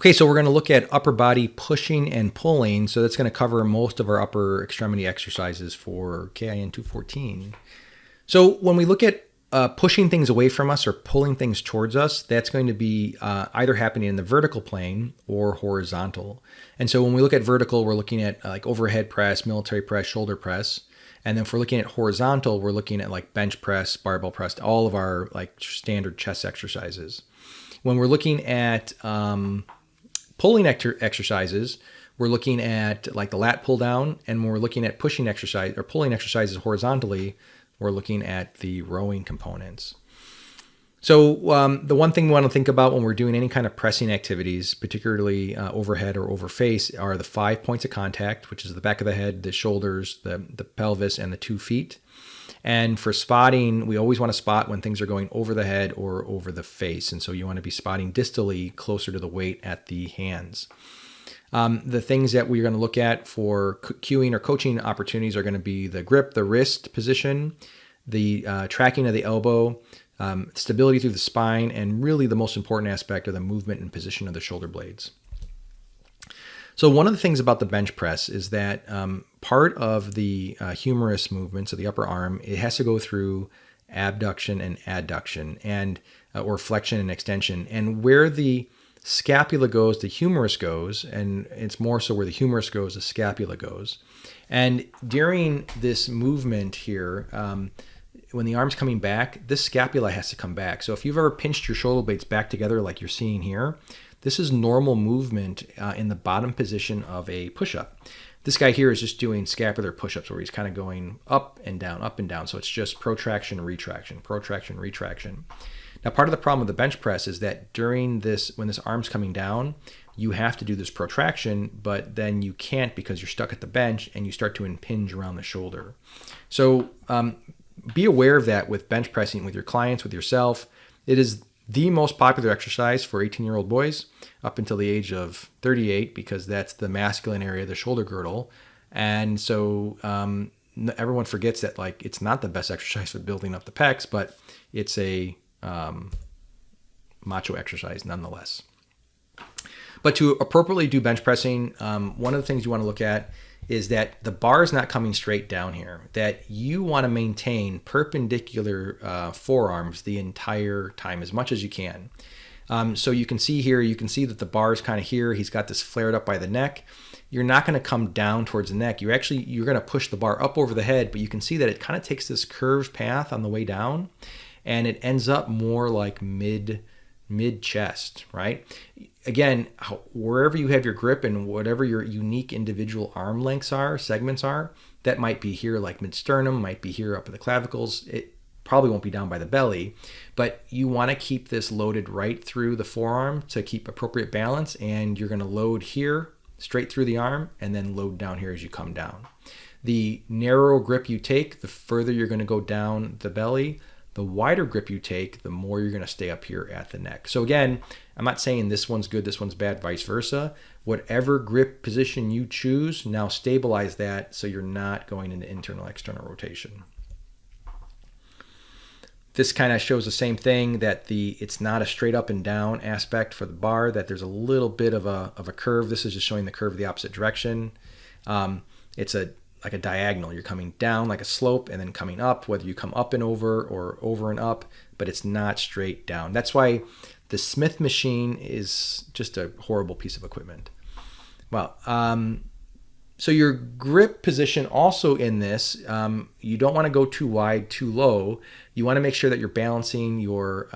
Okay, so we're going to look at upper body pushing and pulling. So that's going to cover most of our upper extremity exercises for KIN 214. So when we look at pushing things away from us or pulling things towards us, that's going to be either happening in the vertical plane or horizontal. And so when we look at vertical, we're looking at like overhead press, military press, shoulder press. And then if we're looking at horizontal, we're looking at like bench press, barbell press, all of our like standard chest exercises. When we're looking at pulling exercises, we're looking at like the lat pull down, and when we're looking at pushing exercise or pulling exercises horizontally, we're looking at the rowing components. So the one thing we want to think about when we're doing any kind of pressing activities, particularly overhead or overface, are the 5 points of contact, which is the back of the head, the shoulders, the pelvis, and the 2 feet. And for spotting, we always want to spot when things are going over the head or over the face. And so you want to be spotting distally closer to the weight at the hands. The things that we're going to look at for cueing or coaching opportunities are going to be the grip, the wrist position, the tracking of the elbow, stability through the spine, and really the most important aspect of the movement and position of the shoulder blades. So one of the things about the bench press is that part of the humerus movements of the upper arm, it has to go through abduction and adduction, and or flexion and extension. And where the scapula goes, the humerus goes, and it's more so where the humerus goes, the scapula goes. And during this movement here, when the arm's coming back, this scapula has to come back. So if you've ever pinched your shoulder blades back together like you're seeing here, this is normal movement in the bottom position of a push-up. This guy here is just doing scapular push-ups where he's kind of going up and down, up and down. So it's just protraction, retraction, protraction, retraction. Now, part of the problem with the bench press is that during this, when this arm's coming down, you have to do this protraction, but then you can't because you're stuck at the bench and you start to impinge around the shoulder. So be aware of that with bench pressing with your clients, with yourself. It is the most popular exercise for 18-year-old boys up until the age of 38 because that's the masculine area of the shoulder girdle. And so everyone forgets that like it's not the best exercise for building up the pecs, but it's a macho exercise nonetheless. But to appropriately do bench pressing, one of the things you want to look at is that the bar is not coming straight down here, that you want to maintain perpendicular forearms the entire time as much as you can. So you can see here, you can see that the bar is kind of here. He's got this flared up by the neck. You're not going to come down towards the neck. You're going to push the bar up over the head, but you can see that it kind of takes this curved path on the way down, and it ends up more like mid chest, right? Again, wherever you have your grip and whatever your unique individual arm lengths are, segments are, that might be here like mid-sternum, might be here up at the clavicles. It probably won't be down by the belly, but you want to keep this loaded right through the forearm to keep appropriate balance, and you're going to load here straight through the arm and then load down here as you come down. The narrower grip you take, the further you're going to go down the belly. The wider grip you take, the more you're going to stay up here at the neck. So again, I'm not saying this one's good, this one's bad, vice versa. Whatever grip position you choose, now stabilize that so you're not going into internal-external rotation. This kind of shows the same thing, that it's not a straight up and down aspect for the bar, that there's a little bit of a curve. This is just showing the curve the opposite direction. It's like a diagonal. You're coming down like a slope and then coming up, whether you come up and over or over and up, but it's not straight down. That's why the Smith machine is just a horrible piece of equipment. Well, so your grip position also in this, you don't want to go too wide, too low. You want to make sure that you're balancing your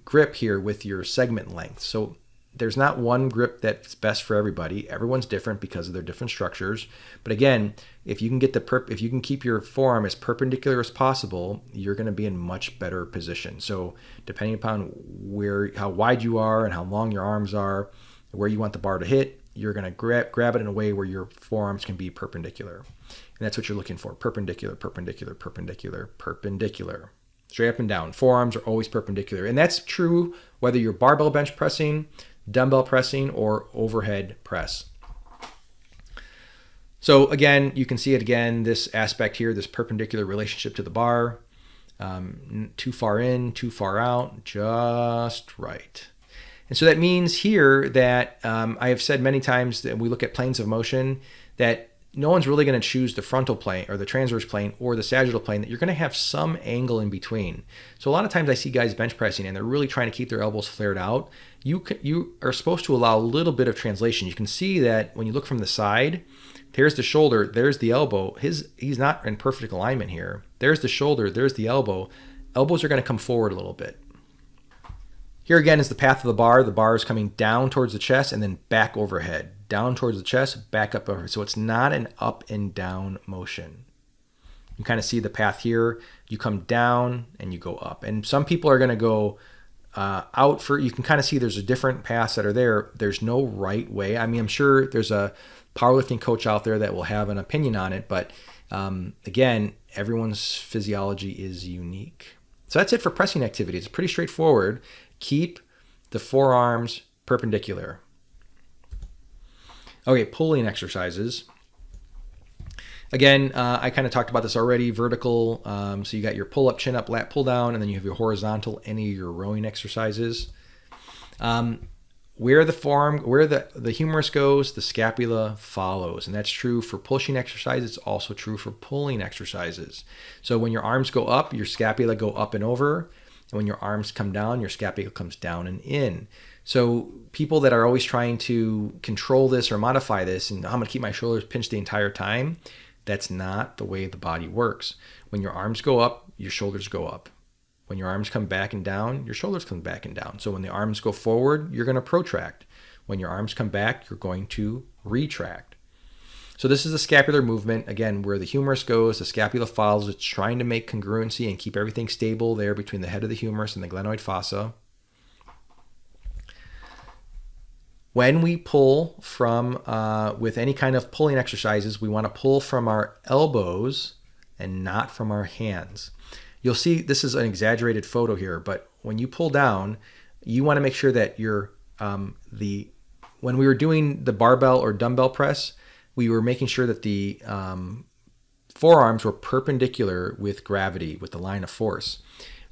grip here with your segment length. So there's not one grip that's best for everybody. Everyone's different because of their different structures. But again, if you can get if you can keep your forearm as perpendicular as possible, you're going to be in much better position. So depending upon how wide you are and how long your arms are, where you want the bar to hit, you're going to grab it in a way where your forearms can be perpendicular. And that's what you're looking for: perpendicular, perpendicular, perpendicular, perpendicular. Straight up and down. Forearms are always perpendicular. And that's true whether you're barbell bench pressing, dumbbell pressing, or overhead press. So again, you can see it again, this aspect here, this perpendicular relationship to the bar. Too far in, too far out, just right. And so that means here that I have said many times that we look at planes of motion that no one's really going to choose the frontal plane or the transverse plane or the sagittal plane, that you're going to have some angle in between. So a lot of times I see guys bench pressing and they're really trying to keep their elbows flared out. You are supposed to allow a little bit of translation. You can see that when you look from the side, there's the shoulder, there's the elbow. He's not in perfect alignment here. There's the shoulder, there's the elbow. Elbows are going to come forward a little bit. Here again is the path of the bar. The bar is coming down towards the chest and then back overhead. Down towards the chest, back up over. So it's not an up and down motion. You kind of see the path here. You come down and you go up. And some people are going to go out for, you can kind of see there's a different paths that are there. There's no right way. I mean, I'm sure there's a powerlifting coach out there that will have an opinion on it. But again, everyone's physiology is unique. So that's it for pressing activity. It's pretty straightforward. Keep the forearms perpendicular. Okay, pulling exercises. Again, I kind of talked about this already. Vertical, so you got your pull-up, chin-up, lat pull-down, and then you have your horizontal, any of your rowing exercises. Where the forearm, where the humerus goes, the scapula follows. And that's true for pushing exercises. It's also true for pulling exercises. So when your arms go up, your scapula go up and over. And when your arms come down, your scapula comes down and in. So people that are always trying to control this or modify this, and I'm going to keep my shoulders pinched the entire time, that's not the way the body works. When your arms go up, your shoulders go up. When your arms come back and down, your shoulders come back and down. So when the arms go forward, you're going to protract. When your arms come back, you're going to retract. So this is the scapular movement. Again, where the humerus goes, the scapula follows. It's trying to make congruency and keep everything stable there between the head of the humerus and the glenoid fossa. When we pull from, with any kind of pulling exercises, we want to pull from our elbows and not from our hands. You'll see this is an exaggerated photo here, but when you pull down, you want to make sure that you're, when we were doing the barbell or dumbbell press, we were making sure that the forearms were perpendicular with gravity, with the line of force.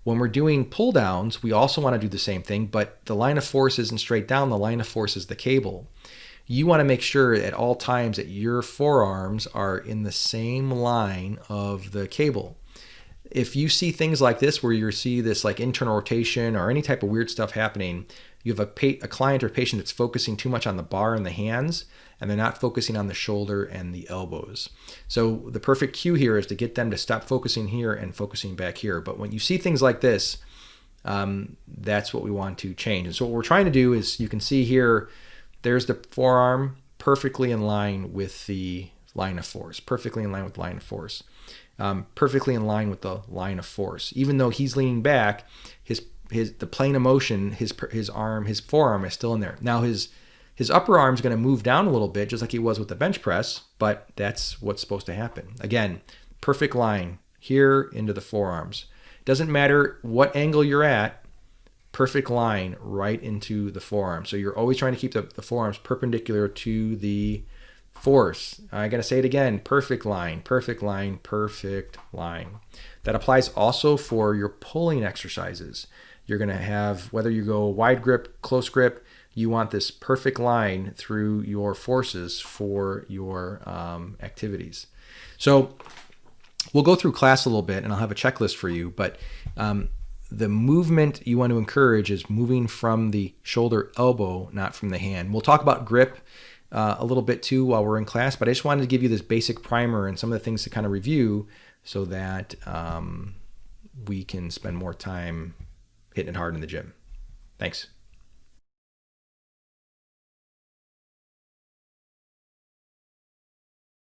When we're doing pull downs, we also want to do the same thing, but the line of force isn't straight down. The line of force is the cable. You want to make sure at all times that your forearms are in the same line of the cable. If you see things like this, where you see this like internal rotation or any type of weird stuff happening, you have a client or patient that's focusing too much on the bar and the hands, and they're not focusing on the shoulder and the elbows. So the perfect cue here is to get them to stop focusing here and focusing back here. But when you see things like this, that's what we want to change. And so what we're trying to do is, you can see here, there's the forearm perfectly in line with the line of force, perfectly in line with the line of force, perfectly in line with the line of force. Even though he's leaning back, the plane of motion, his forearm is still in there. Now his upper arm is going to move down a little bit, just like he was with the bench press, but that's what's supposed to happen. Again, perfect line here into the forearms. Doesn't matter what angle you're at, perfect line right into the forearm. So you're always trying to keep the forearms perpendicular to the force. I got to say it again, perfect line, perfect line, perfect line. That applies also for your pulling exercises. You're going to have, whether you go wide grip, close grip, you want this perfect line through your forces for your activities. So we'll go through class a little bit, and I'll have a checklist for you, but the movement you want to encourage is moving from the shoulder elbow, not from the hand. We'll talk about grip a little bit too while we're in class, but I just wanted to give you this basic primer and some of the things to kind of review so that we can spend more time hitting it hard in the gym. Thanks.